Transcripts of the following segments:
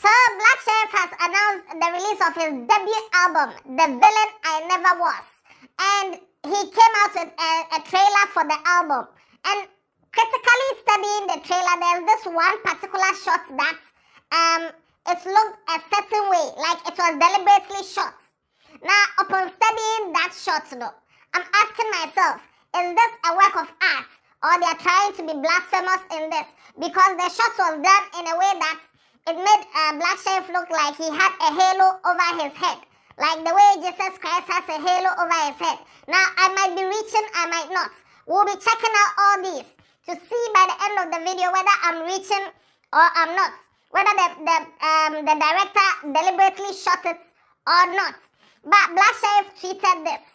So, Black Sherif has announced the release of his debut album, The Villain I Never Was. And he came out with a trailer for the album. And critically studying the trailer, there's this one particular shot that it looked a certain way, like it was deliberately shot. Now, upon studying that shot, I'm asking myself, is this a work of art, or they are trying to be blasphemous in this? Because the shot was done in a way that it made Black Sherif look like he had a halo over his head, like the way Jesus Christ has a halo over his head. Now, I might be reaching, I might not. We'll be checking out all these to see by the end of the video whether I'm reaching or I'm not, whether the director deliberately shot it or not. But Black Sherif tweeted this.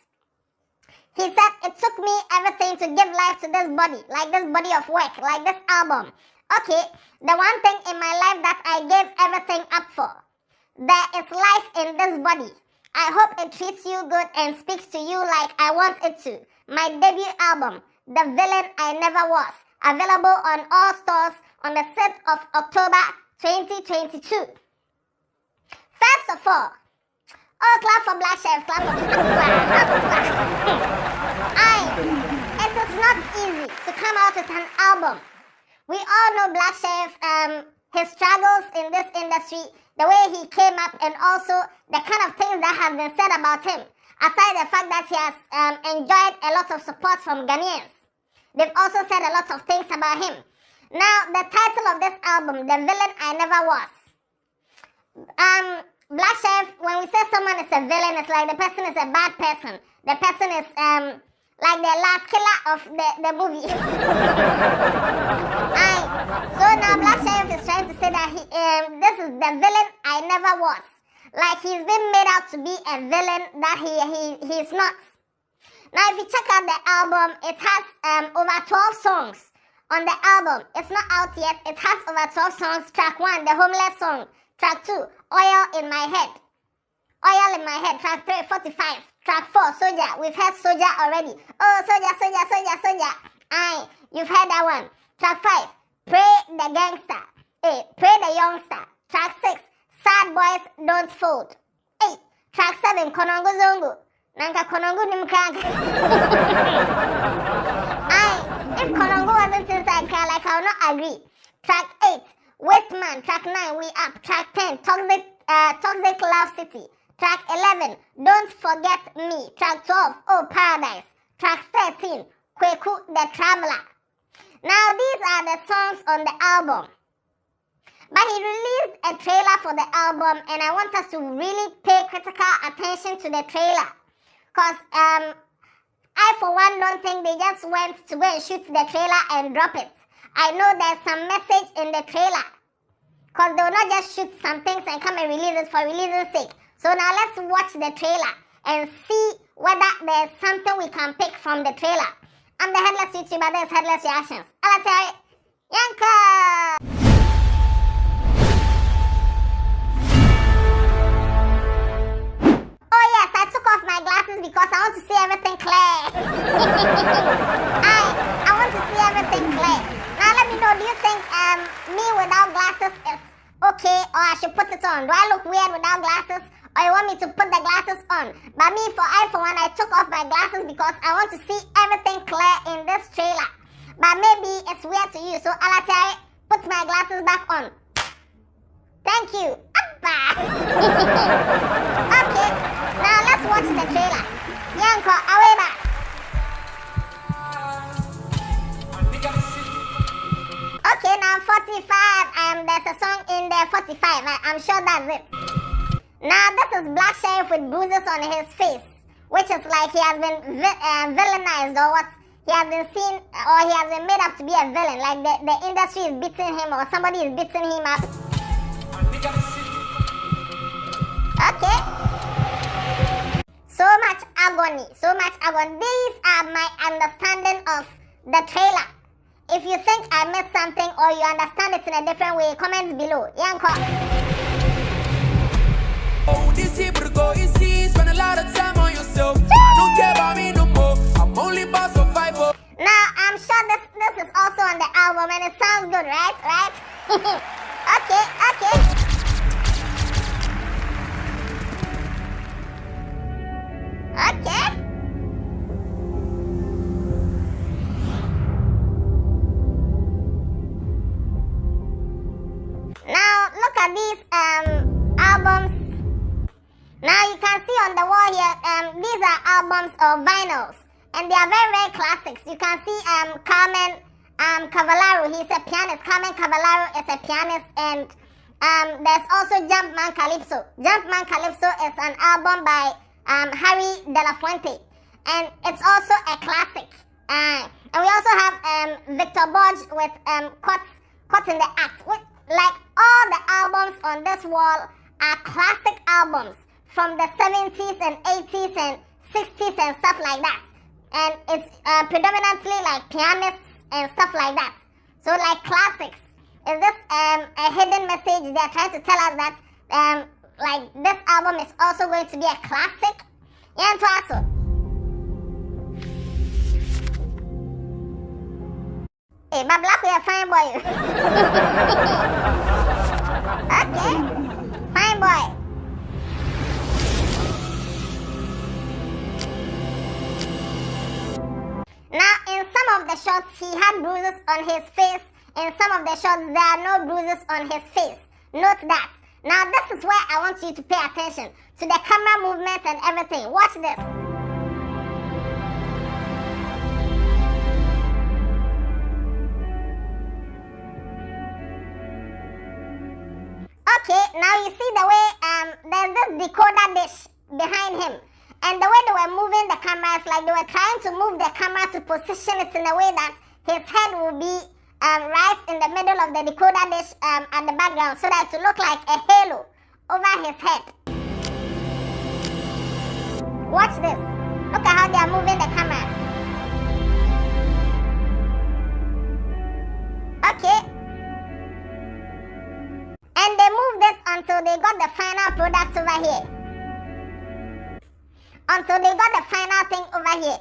He said, it took me everything to give life to this body, like this body of work, like this album. Okay, the one thing in my life that I gave everything up for. There is life in this body. I hope it treats you good and speaks to you like I want it to. My debut album, The Villain I Never Was, available on all stores on the 6th of October 2022. First of all, clap for Black Sherif, clap for it is not easy to come out with an album. We all know Black Sherif, his struggles in this industry, the way he came up, and also the kind of things that have been said about him, aside the fact that he has enjoyed a lot of support from Ghanaians. They've also said a lot of things about him. Now, the title of this album, The Villain I Never Was. Black Sherif, when we say someone is a villain, it's like the person is a bad person. The person is like the last killer of the movie. So now Black Sherif is trying to say that this is the villain I never was. Like he's been made out to be a villain that he's not. Now if you check out the album, it has over 12 songs on the album. It's not out yet. It has over 12 songs. Track 1, the Homeless song. Track 2, Oil in My Head. Oil in My Head. Track 3, 45. Track 4, Soja. We've heard Soja already. Oh, Soja. You've heard that one. Track 5, Pray the Gangster. Pray the Youngster. Track 6, Sad Boys Don't Fold. 8, Track 7, Konongo Zongo. Nanka Konongo Nimkang. If Konongo wasn't inside, like I will not agree. Track 8, Waste Man. Track 9, We Up. Track 10, Toxic Love City. Track 11, Don't Forget Me. Track 12, Oh Paradise. Track 13, Kwaku The Traveller. Now these are the songs on the album. But he released a trailer for the album, and I want us to really pay critical attention to the trailer. Because I for one don't think they just went to go and shoot the trailer and drop it. I know there's some message in the trailer. Because they will not just shoot some things and come and release it for releasing sake. So now let's watch the trailer and see whether there's something we can pick from the trailer. I'm the Headless YouTuber, this is Headless Reactions. Alatari, Yanka! Oh yes, I took off my glasses because I want to see everything clear. I want to see everything clear. Now let me know, do you think me without glasses is okay, or I should put it on? Do I look weird without glasses? Or you want me to put the glasses on? But me, for one, I took off my glasses because I want to see everything clear in this trailer. But maybe it's weird to you, so Alatari, put my glasses back on. Thank you. Okay, now let's watch the trailer. Yanko, away back. Okay, now 45. There's a song in there, 45. I'm sure that's it. Now this is Black Sherif with bruises on his face, which is like he has been villainized, or what? He has been seen, or he has been made up to be a villain, like the industry is beating him, or somebody is beating him up. Okay. So much agony. These are my understanding of the trailer. If you think I missed something or you understand it in a different way, comment below. Yanko. Oh, this Hebrew go easy, spend a lot of time on yourself. I don't care about me no more. I'm only boss of 5. Now, I'm sure this is also on the album and it sounds good, right? Okay. at these albums. Now you can see on the wall here, these are albums or vinyls, and they are very, very classics. You can see Carmen Cavallaro, he's a pianist. Carmen Cavallaro is a pianist, and there's also Jumpman Calypso. Jumpman Calypso is an album by Harry De La Fuente, and it's also a classic. And we also have Victor Borge with Caught in the Act. Like all the albums on this wall are classic albums from the 70s and 80s and 60s and stuff like that. And it's predominantly like pianists and stuff like that. So like classics. Is this a hidden message? They're trying to tell us that like this album is also going to be a classic. Yeah, and also. Hey, my black is a fine boy. Okay, fine boy. Now, in some of the shots, he had bruises on his face. In some of the shots, there are no bruises on his face. Note that. Now, this is where I want you to pay attention to the camera movement and everything. Watch this. Okay, now you see the way there's this decoder dish behind him. And the way they were moving the camera is like they were trying to move the camera to position it in a way that his head will be right in the middle of the decoder dish at the background, so that it will look like a halo over his head. Watch this. Look at how they are moving the camera. Okay. And they moved it until they got the final product over here. Until they got the final thing over here.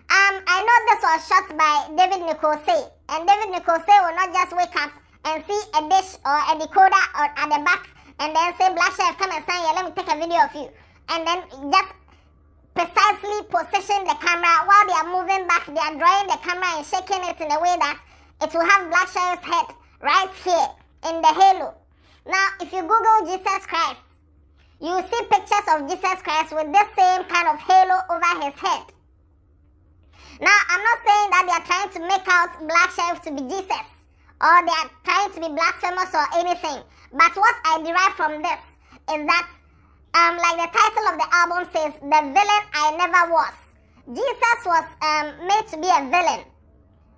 I know this was shot by David Nicol-Sey. And David Nicol-Sey will not just wake up and see a dish or a decoder or at the back and then say, Black Chef, come and stand here, let me take a video of you. And then just precisely position the camera while they are moving back. They are drawing the camera and shaking it in a way that it will have Black Chef's head right here in the halo. Now, if you Google Jesus Christ, you will see pictures of Jesus Christ with this same kind of halo over his head. Now, I'm not saying that they are trying to make out Black Sheriff to be Jesus, or they are trying to be blasphemous or anything. But what I derive from this is that, like the title of the album says, the villain I never was. Jesus was made to be a villain.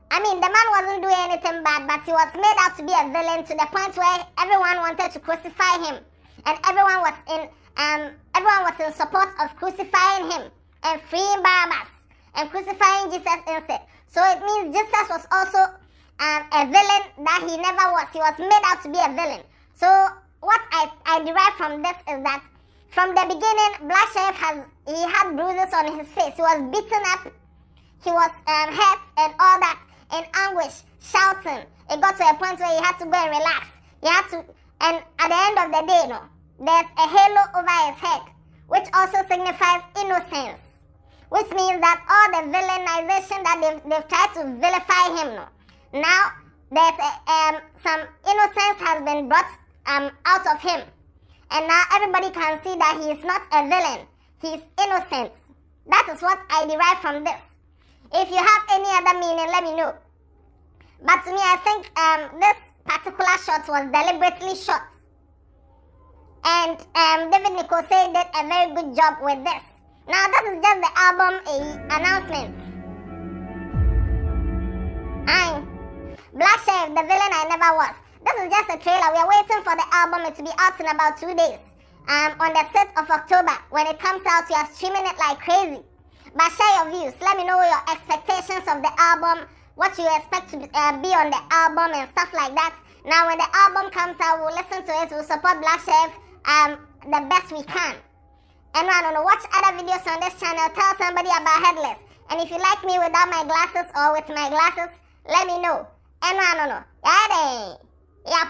I mean, the man wasn't doing anything bad, but he was made out to be a villain to the point where everyone wanted to crucify him. And everyone was in support of crucifying him and freeing Barabbas and crucifying Jesus instead. So it means Jesus was also a villain that he never was. He was made out to be a villain. So what I derive from this is that from the beginning, Black Sheriff had bruises on his face. He was beaten up. He was hurt and all that in anguish, shouting. It got to a point where he had to go and relax. He had to, and at the end of the day, there's a halo over his head, which also signifies innocence. Which means that all the villainization that they've tried to vilify him, now there's some innocence has been brought out of him. And now everybody can see that he is not a villain. He is innocent. That is what I derive from this. If you have any other meaning, let me know. But to me, I think this particular shot was deliberately shot. And David Nicol-Sey did a very good job with this. Now, this is just the album announcement. I'm Black Sheriff, the villain I never was. This is just a trailer. We are waiting for the album to be out in about 2 days. On the 6th of October. When it comes out, we are streaming it like crazy. But share your views. Let me know your expectations of the album, what you expect to be on the album and stuff like that. Now, when the album comes out, we'll listen to it. We'll support Black Sheriff the best we can. And I don't know, watch other videos on this channel. Tell somebody about Headless. And if you like me without my glasses or with my glasses, let me know. And I don't know. Yeah,